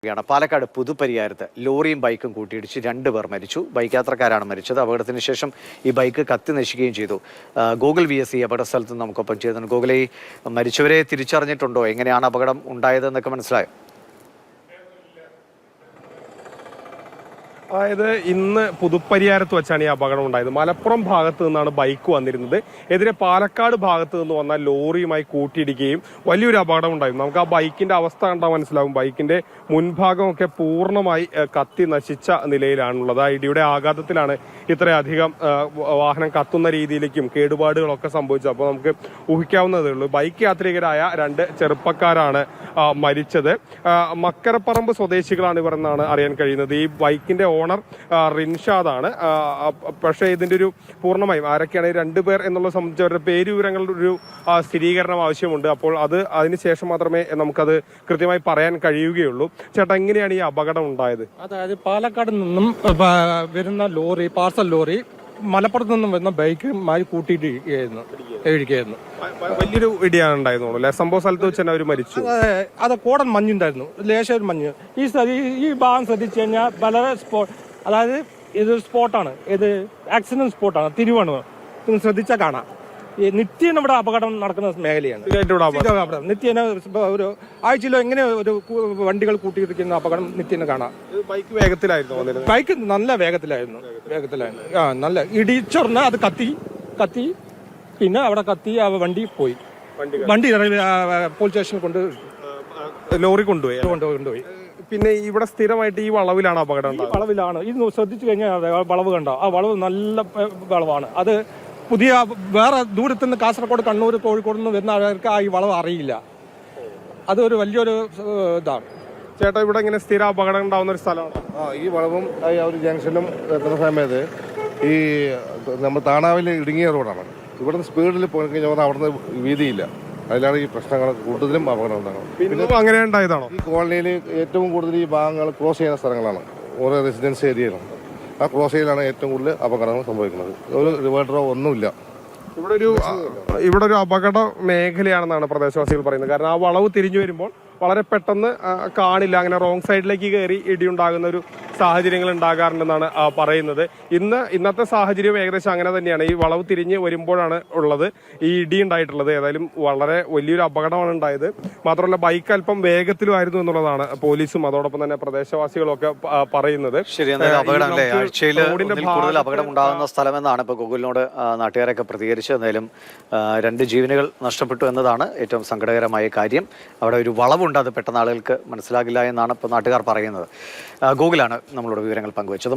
പാലക്കാട് പുതുപ്പരിയാരത്ത് ലോറിയും ബൈക്കും കൂട്ടിയിടിച്ച് 2 പേർ മരിച്ചു. ബൈക്ക് യാത്രക്കാരാണ് മരിച്ചത്. അപകടത്തിന് ശേഷം ഈ ബൈക്ക് കത്തി നശിക്കുകയും ചെയ്തു. ഗൂഗിൾ VS അപകട സ്ഥലത്ത് നമുക്കൊപ്പം ചെയ്തിട്ടുണ്ട്. ഗൂഗിൾ, ഈ മരിച്ചവരെ തിരിച്ചറിഞ്ഞിട്ടുണ്ടോ? എങ്ങനെയാണ് അപകടം ഉണ്ടായതെന്നൊക്കെ മനസ്സിലായോ? അതായത് ഇന്ന് പുതുപ്പരിയാരത്ത് വെച്ചാണ് ഈ അപകടം ഉണ്ടായത്. മലപ്പുറം ഭാഗത്ത് നിന്നാണ് ബൈക്ക് വന്നിരുന്നത്. എതിരെ പാലക്കാട് ഭാഗത്ത് നിന്ന് വന്ന ലോറിയുമായി കൂട്ടിയിടിക്കുകയും വലിയൊരു അപകടം ഉണ്ടായിരുന്നു. നമുക്ക് ആ ബൈക്കിന്റെ അവസ്ഥ കണ്ടാൽ മനസ്സിലാവും. ബൈക്കിന്റെ മുൻഭാഗമൊക്കെ പൂർണ്ണമായി കത്തി നശിച്ച നിലയിലാണുള്ളത്. ആ ഇടിയുടെ ആഘാതത്തിലാണ് ഇത്രയധികം വാഹനം കത്തുന്ന രീതിയിലേക്കും കേടുപാടുകളൊക്കെ സംഭവിച്ചത്. അപ്പോൾ നമുക്ക് ഊഹിക്കാവുന്നതേ ഉള്ളൂ. ബൈക്ക് യാത്രികരായ 2 ചെറുപ്പക്കാരാണ് മരിച്ചത്. മക്കരപ്പറമ്പ് സ്വദേശികളാണ് ഇവർ എന്നാണ് അറിയാൻ കഴിയുന്നത്. ഈ ബൈക്കിന്റെ ഓണർ റിൻഷാദാണ്. പക്ഷേ ഇതിന്റെ ഒരു പൂർണ്ണമായും ആരൊക്കെയാണ് 2 പേർ എന്നുള്ളത് സംബന്ധിച്ച് അവരുടെ പേര് വിവരങ്ങളുടെ ഒരു സ്ഥിരീകരണം ആവശ്യമുണ്ട്. അപ്പോൾ അതിനുശേഷം മാത്രമേ നമുക്കത് കൃത്യമായി പറയാൻ കഴിയുകയുള്ളൂ. ചേട്ടാ, എങ്ങനെയാണ് ഈ അപകടം ഉണ്ടായത്? അതായത് പാലക്കാട് നിന്നും വരുന്ന ലോറി, പാർസൽ ലോറി മലപ്പുറത്ത് നിന്നും വരുന്ന ബൈക്കുമായി കൂട്ടിയിടിക്കുകയായിരുന്നു. വലിയൊരു ഇടിയാണ് ഉണ്ടായിരുന്നുള്ളൂ അല്ലെ? സംഭവ സ്ഥലത്ത് വെച്ച് തന്നെ അവർ മരിച്ചു. അത് കോടൻ മഞ്ഞുണ്ടായിരുന്നു, ലേശം മഞ്ഞ്. ഈ ഭാഗം ശ്രദ്ധിച്ചു കഴിഞ്ഞാൽ വളരെ അതായത് ഇതൊരു സ്പോട്ടാണ്, ഇത് ആക്സിഡന്റ് സ്പോട്ടാണ്, തിരുവണ്ണൂർ. നിങ്ങൾ ശ്രദ്ധിച്ചാൽ കാണാം. ഈ നിത്യേന ഇവിടെ അപകടം നടക്കുന്ന മേഖലയാണ്. നിത്യേന ഒരു ആഴ്ചയിലോ എങ്ങനെ ഒരു വണ്ടികൾ കൂട്ടിയിരിക്കുന്ന അപകടം നിത്യേന കാണാം. ബൈക്ക് വേഗത്തിലായിരുന്നു, ബൈക്ക് നല്ല വേഗത്തിലായിരുന്നു. നല്ല ഇടിച്ചൊറഞ്ഞ അത് കത്തി പിന്നെ അവിടെ കത്തി ആ വണ്ടി പോയി. വണ്ടി പോലീസ് സ്റ്റേഷനിൽ ലോറി കൊണ്ടുപോയി. പിന്നെ ഇവിടെ സ്ഥിരമായിട്ട് ഈ വളവിലാണ് അപകടം. ഈ വളവിലാണ്. ഇത് ശ്രദ്ധിച്ചു കഴിഞ്ഞാൽ വളവ് കണ്ടോ? ആ വളവ് നല്ല വളവാണ്. അത് പുതിയ വേറെ ദൂരത്തു നിന്ന് കാസർഗോഡ്, കണ്ണൂർ, കോഴിക്കോട് നിന്ന് വരുന്ന ആൾക്കാർക്ക് ഈ വളവ് അറിയില്ല. അതൊരു വലിയൊരു ഇതാണ്. ചേട്ടാ, ഇവിടെ ഇങ്ങനെ സ്ഥിര അപകടം ഉണ്ടാവുന്ന ഒരു സ്ഥലമാണ്. ഈ വളവും ഒരു ജംഗ്ഷനും എത്തുന്ന സമയത്ത് ഈ നമ്മൾ താണാവിൽ ഇടുങ്ങിയ റോഡാണ്. ഇവിടുന്ന് സ്പീഡിൽ പോയി കഴിഞ്ഞാൽ അവിടുന്ന് വീതിയില്ല. അതിലാണ് ഈ പ്രശ്നങ്ങൾ കൂടുതലും അപകടം ഉണ്ടാകുന്നത്. പിന്നെ അങ്ങനെ ഉണ്ടായതാണോ? ഈ കോളനിയിൽ ഏറ്റവും കൂടുതൽ ഈ ഭാഗങ്ങൾ ക്രോസ് ചെയ്യുന്ന സ്ഥലങ്ങളാണ്, ഓരോ റെസിഡൻസ് ഏരിയയിലാണ്. ആ ക്രോസ് ചെയ്യലാണ് ഏറ്റവും കൂടുതൽ അപകടങ്ങൾ സംഭവിക്കുന്നത്. ഒരു റിവേർട്ടറോ ഒന്നുമില്ല. ഇവിടെ ഒരു അപകട മേഖലയാണെന്നാണ് പ്രദേശവാസികൾ പറയുന്നത്. കാരണം ആ വളവ് തിരിഞ്ഞു വരുമ്പോൾ വളരെ പെട്ടെന്ന് കാണില്ല, അങ്ങനെ റോങ് സൈഡിലേക്ക് കയറി ഇടിയുണ്ടാകുന്ന ഒരു സാഹചര്യങ്ങൾ ഉണ്ടാകാറുണ്ടെന്നാണ് പറയുന്നത്. ഇന്നത്തെ സാഹചര്യം ഏകദേശം അങ്ങനെ തന്നെയാണ്. ഈ വളവ് തിരിഞ്ഞ് വരുമ്പോഴാണ് ഉള്ളത് ഈ ഇടി ഉണ്ടായിട്ടുള്ളത്. ഏതായാലും വളരെ വലിയൊരു അപകടമാണ് ഉണ്ടായത്. മാത്രമല്ല ബൈക്ക് അല്പം വേഗത്തിലുമായിരുന്നു എന്നുള്ളതാണ് പോലീസും അതോടൊപ്പം തന്നെ പ്രദേശവാസികളും ഒക്കെ പറയുന്നത്. ശരി, ആഴ്ചയിൽ കൂടുതൽ അപകടം ഉണ്ടാകുന്ന സ്ഥലമെന്നാണ് ഇപ്പോൾ ഗൂഗിളിനോട് നാട്ടുകാരൊക്കെ പ്രതികരിച്ചത്. എന്തായാലും 2 ജീവനുകൾ നഷ്ടപ്പെട്ടു എന്നതാണ് ഏറ്റവും സങ്കടകരമായ കാര്യം. അവിടെ ഒരു വളവുണ്ട്, അത് പെട്ടെന്ന് ആളുകൾക്ക് മനസ്സിലാകില്ല എന്നാണ് ഇപ്പോൾ നാട്ടുകാർ പറയുന്നത്. ഗൂഗിളാണ് നമ്മളോട് വിവരങ്ങൾ പങ്കുവച്ചത്.